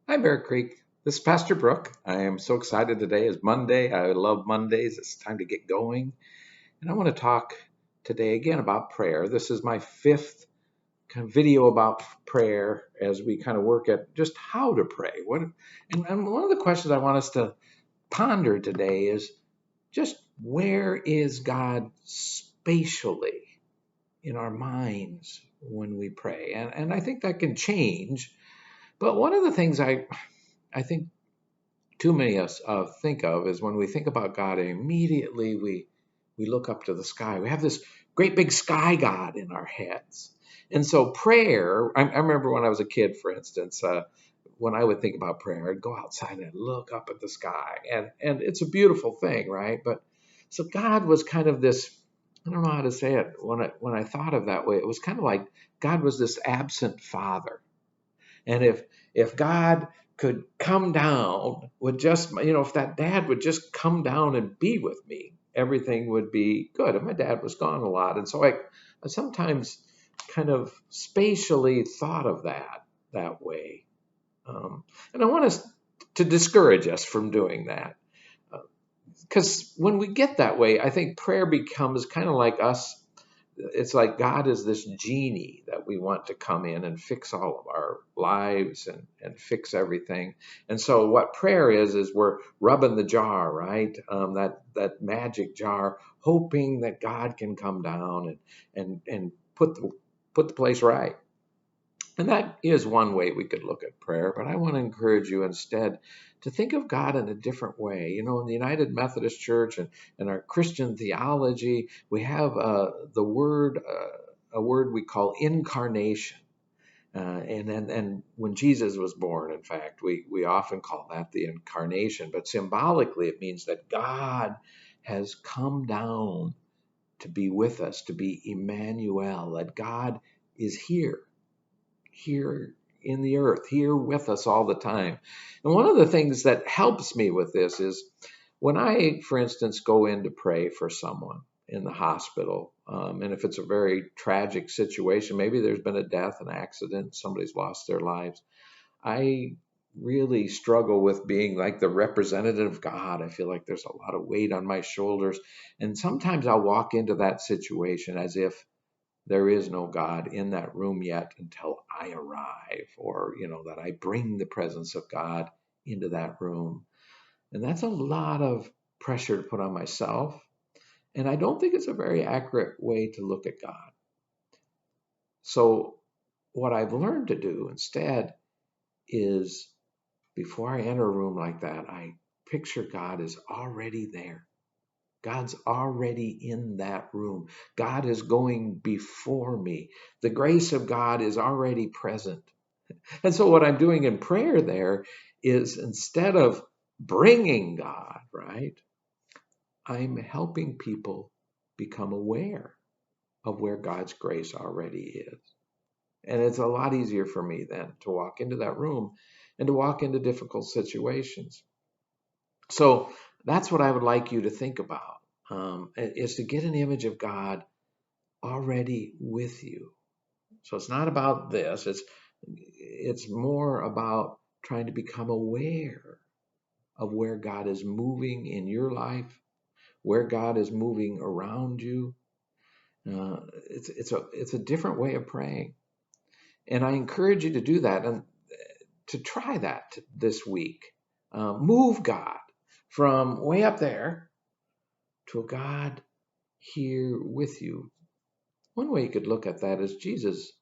Hi, Bear Creek. This is Pastor Brook. I am so excited today. It's Monday. I love Mondays. It's time to get going. And I want to talk today again about prayer. This is my fifth kind of video about prayer as we kind of work at just how to pray. And one of the questions I want us to ponder today is just where is God spatially in our minds when we pray? And I think that can change. But one of the things I think too many of us think of is when we think about God, immediately we look up to the sky. We have this great big sky God in our heads. And so prayer, I remember when I was a kid, for instance, when I would think about prayer, I'd go outside and look up at the sky. And it's a beautiful thing, right? But so God was kind of this, I don't know how to say it. When I thought of that way, it was kind of like God was this absent father. And if God could come down with just, if that dad would just come down and be with me, everything would be good. And my dad was gone a lot. And so I sometimes kind of spatially thought of that way. And I want us to discourage us from doing that. Because when we get that way, I think prayer becomes kind of like us. It's like God is this genie that we want to come in and fix all of our lives and fix everything. And so what prayer is we're rubbing the jar, right? That magic jar, hoping that God can come down and put the place right. And that is one way we could look at prayer, but I want to encourage you instead to think of God in a different way. In the United Methodist Church and our Christian theology, we have a word we call incarnation. And when Jesus was born, in fact, we often call that the incarnation, but symbolically it means that God has come down to be with us, to be Emmanuel, that God is here in the earth, here with us all the time. And one of the things that helps me with this is when I, for instance, go in to pray for someone in the hospital, and if it's a very tragic situation, maybe there's been a death, an accident, somebody's lost their lives, I really struggle with being like the representative of God. I feel like there's a lot of weight on my shoulders. And sometimes I'll walk into that situation as if there is no God in that room yet until I arrive, or, that I bring the presence of God into that room. And that's a lot of pressure to put on myself. And I don't think it's a very accurate way to look at God. So, what I've learned to do instead is before I enter a room like that, I picture God is already there. God's already in that room. God is going before me. The grace of God is already present. And so what I'm doing in prayer there is instead of bringing God, right, I'm helping people become aware of where God's grace already is. And it's a lot easier for me then to walk into that room and to walk into difficult situations. So that's what I would like you to think about, is to get an image of God already with you. So it's not about this. It's more about trying to become aware of where God is moving in your life, where God is moving around you. It's a different way of praying, and I encourage you to do that and to try that this week. Move God from way up there to a God here with you. One way you could look at that is Jesus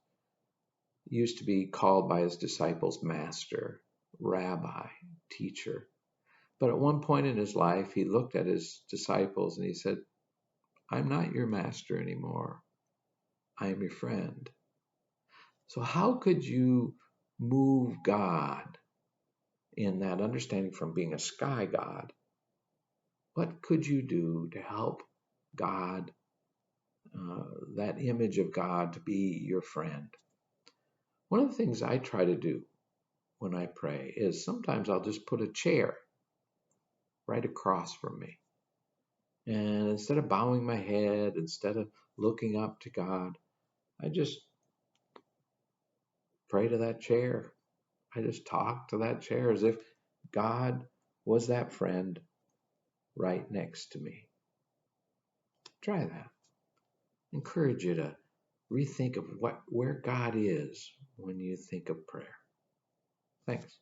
used to be called by his disciples master, rabbi, teacher. But at one point in his life, he looked at his disciples and he said, I'm not your master anymore. I am your friend. So how could you move God in that understanding from being a sky God? What could you do to help God, that image of God, to be your friend? One of the things I try to do when I pray is sometimes I'll just put a chair right across from me. And instead of bowing my head, instead of looking up to God, I just pray to that chair. I just talk to that chair as if God was that friend right next to me. Try that. Encourage you to rethink of where God is when you think of prayer. Thanks.